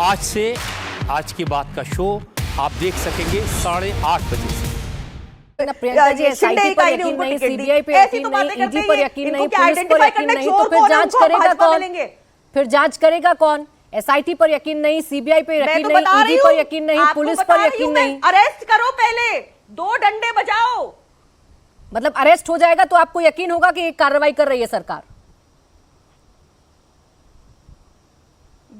आज से आज की बात का शो आप देख सकेंगे 8:30 बजे से। प्रियंका जी, एसआईटी पर यकीन नहीं, सीबीआई पे यकीन नहीं, ईडी पर यकीन नहीं, पुलिस पर यकीन नहीं, तो फिर जांच करेगा कौन? फिर जांच करेगा कौन? एसआईटी पर यकीन नहीं, सीबीआई पर यकीन नहीं, ईडी पर यकीन नहीं, पुलिस पर यकीन नहीं। अरेस्ट करो, पहले 2 डंडे बजाओ। मतलब अरेस्ट हो जाएगा तो आपको यकीन होगा कि कार्रवाई कर रही है सरकार?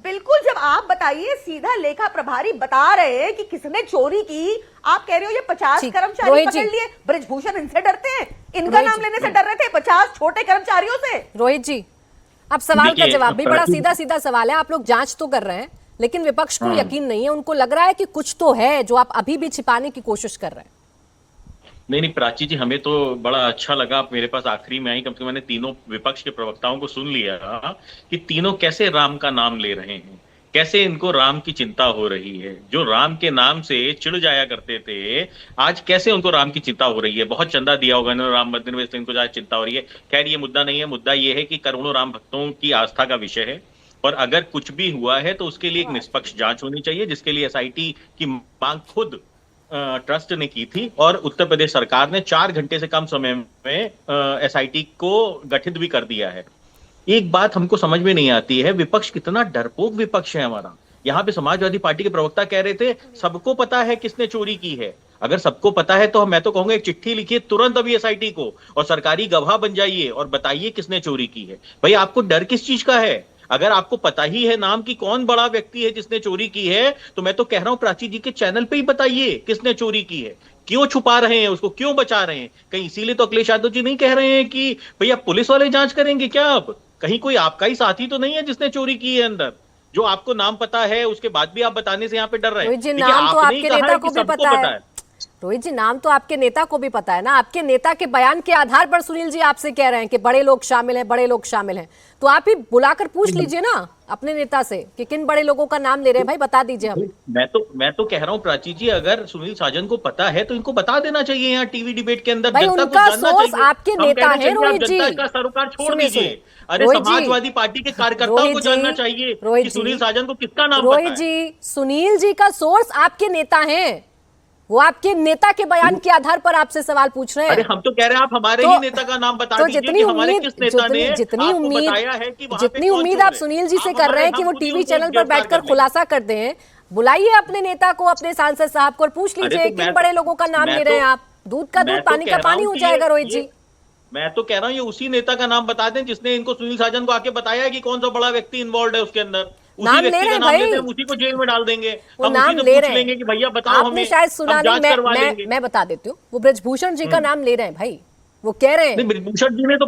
बिल्कुल। जब आप बताइए, सीधा लेखा प्रभारी बता रहे हैं कि किसने चोरी की, आप कह रहे हो ये 50 कर्मचारी पकड़ लिए। ब्रजभूषण इनसे डरते हैं, इनका नाम लेने से डर रहे थे 50 छोटे कर्मचारियों से। रोहित जी, अब सवाल का जवाब भी बड़ा सीधा सीधा सवाल है। आप लोग जांच तो कर रहे हैं, लेकिन विपक्ष को यकीन नहीं है, उनको लग रहा है कि कुछ तो है जो आप अभी भी छिपाने की कोशिश कर रहे हैं। नहीं प्राची जी, हमें तो बड़ा अच्छा लगा आप मेरे पास आखिरी में आई। कम से कम मैंने तीनों विपक्ष के प्रवक्ताओं को सुन लिया कि तीनों कैसे राम का नाम ले रहे हैं, कैसे इनको राम की चिंता हो रही है। जो राम के नाम से चिढ़ जाया करते थे, आज कैसे उनको राम की चिंता हो रही है। बहुत चंदा दिया होगा इन्होंने राम मंदिर में, इनको ज्यादा चिंता हो रही है। खैर ये मुद्दा नहीं है, मुद्दा ये है कि करोड़ों राम भक्तों की आस्था का विषय है, और अगर कुछ भी हुआ है तो उसके लिए एक निष्पक्ष जांच होनी चाहिए, जिसके लिए एसआईटी की मांग खुद ट्रस्ट ने की थी, और उत्तर प्रदेश सरकार ने 4 घंटे से कम समय में एसआईटी को गठित भी कर दिया है। एक बात हमको समझ में नहीं आती है, विपक्ष कितना डरपोक विपक्ष है हमारा। यहाँ पे समाजवादी पार्टी के प्रवक्ता कह रहे थे सबको पता है किसने चोरी की है। अगर सबको पता है तो मैं तो कहूंगा एक चिट्ठी लिखिए तुरंत अभी एसआईटी को, और सरकारी गवाह बन जाइए और बताइए किसने चोरी की है। भाई आपको डर किस चीज का है? अगर आपको पता ही है नाम की कौन बड़ा व्यक्ति है जिसने चोरी की है, तो मैं तो कह रहा हूं प्राची जी के चैनल पे ही बताइए किसने चोरी की है। क्यों छुपा रहे हैं उसको, क्यों बचा रहे हैं? कहीं इसीलिए तो अखिलेश यादव जी नहीं कह रहे हैं कि भैया पुलिस वाले जांच करेंगे क्या? अब कहीं कोई आपका ही साथी तो नहीं है जिसने चोरी की है अंदर, जो आपको नाम पता है उसके बाद भी आप बताने से यहाँ पे डर रहे हैं? नाम तो आपके नेता को भी पता है रोहित जी, नाम तो आपके नेता को भी पता है ना। आपके नेता के बयान के आधार पर सुनील जी आपसे कह रहे हैं कि बड़े लोग शामिल हैं, बड़े लोग शामिल हैं, तो आप ही बुलाकर पूछ लीजिए ना अपने नेता से कि किन बड़े लोगों का नाम ले रहे हैं। भाई बता दीजिए हमें। मैं तो कह रहा हूँ प्राची जी, अगर सुनील साजन को पता है तो इनको बता देना चाहिए यहाँ टीवी डिबेट के अंदर। भाई उनका सोर्स आपके नेता है रोहित जी। जनता का सरोकार छोड़ दीजिए। अरे समाजवादी पार्टी के कार्यकर्ताओं को जानना चाहिए कि सुनील साजन को किसका नाम पता है। रोहित जी, सुनील जी का सोर्स आपके नेता है, वो आपके नेता के बयान के आधार पर आपसे सवाल पूछ रहे हैं। अरे हम तो कह रहे हैं आप हमारे ही नेता का नाम बता दीजिए कि हमारे किस नेता ने आपको बताया है कि वहां पे जितनी उम्मीद आप सुनील जी से कर रहे हैं कि वो टीवी चैनल पर बैठकर खुलासा कर दें, बुलाइए अपने नेता को, अपने सांसद साहब को, और पूछ लीजिए किन बड़े लोगों का नाम ले रहे हैं आप। दूध का दूध, पानी का पानी हो जाएगा रोहित जी। मैं तो कह रहा हूँ ये उसी नेता का नाम बता दें जिसने इनको सुनील साजन को आके बताया है कि कौन सा बड़ा व्यक्ति इन्वॉल्व है उसके अंदर। नाम ले रहे हैं भाई, उसी को जेल में डाल देंगे, वो नाम ले रहे हैं कि भैया बताओ आपने शायद सुना नहीं। मैं बता देती हूँ, वो ब्रजभूषण जी का नाम ले रहे हैं भाई, वो कह रहे हैं। ब्रजभूषण जी ने तो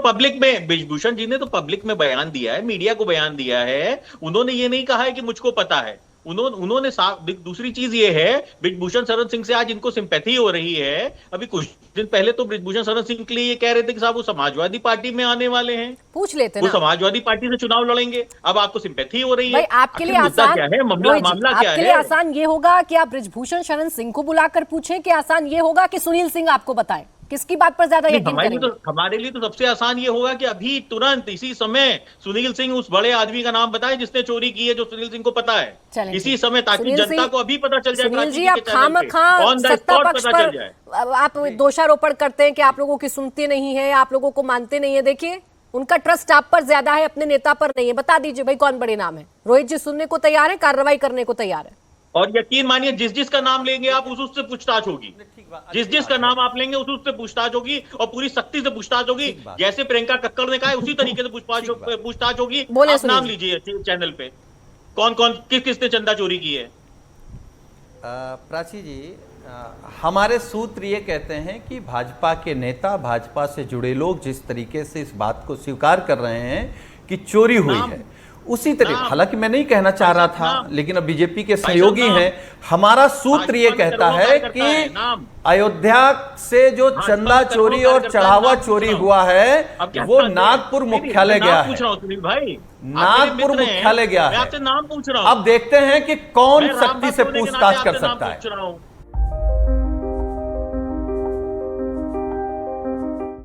पब्लिक में बयान दिया है, मीडिया को बयान दिया है। उन्होंने ये नहीं कहा है कि मुझको पता है। उन्होंने दूसरी चीज ये है, ब्रजभूषण शरण सिंह से आज इनको सिंपैथी हो रही है। अभी कुछ दिन पहले तो ब्रजभूषण शरण सिंह के लिए ये कह रहे थे कि साहब वो समाजवादी पार्टी में आने वाले हैं, पूछ लेते वो समाजवादी पार्टी से चुनाव लड़ेंगे। अब आपको सिंपैथी हो रही है। आपके लिए आसान क्या है मामला क्या आपके लिए आसान ये होगा कि आप ब्रजभूषण शरण सिंह को बुलाकर पूछें, कि आसान ये होगा कि सुनील सिंह आपको बताए? किसकी बात पर ज्यादा यकीन करेंगे? हमारे लिए तो सबसे आसान ये होगा कि अभी तुरंत इसी समय सुनील सिंह उस बड़े आदमी का नाम बताएं जिसने चोरी की है, जो सुनील सिंह को पता है इसी समय, ताकि जनता को अभी पता चल जाए। सुनील जी, आप खामखा सत्ता पक्ष पर आप दोषारोपण करते हैं कि आप लोगों की सुनते नहीं है, आप लोगों को मानते नहीं है। देखिए उनका ट्रस्ट आप पर ज्यादा है, अपने नेता पर नहीं है। बता दीजिए भाई कौन बड़े नाम है। रोहित जी सुनने को तैयार है, कार्रवाई करने को तैयार है, और यकीन मानिए जिस का नाम लेंगे आप उससे पूछताछ होगी। जिस का नाम आप लेंगे उससे पूछताछ होगी, और पूरी सख्ती से पूछताछ होगी। जैसे प्रियंका कक्कड़ ने कहा है उसी तरीके से पूछताछ होगी। आप नाम लीजिए चैनल पे कौन किसने चंदा चोरी की है। प्राची जी, हमारे सूत्र ये कहते हैं कि भाजपा के नेता, भाजपा से जुड़े लोग जिस तरीके से इस बात को स्वीकार कर रहे हैं कि चोरी हुई है, उसी तरह, हालांकि मैं नहीं कहना चाह रहा था, लेकिन अब बीजेपी के सहयोगी हैं, हमारा सूत्र ये कहता है कि अयोध्या से जो चंदा चोरी और चढ़ावा चोरी हुआ है वो नागपुर मुख्यालय गया है, नागपुर मुख्यालय गया है। नाम पूछ रहा हूं। अब देखते हैं कि कौन सख्ती से पूछताछ कर सकता है।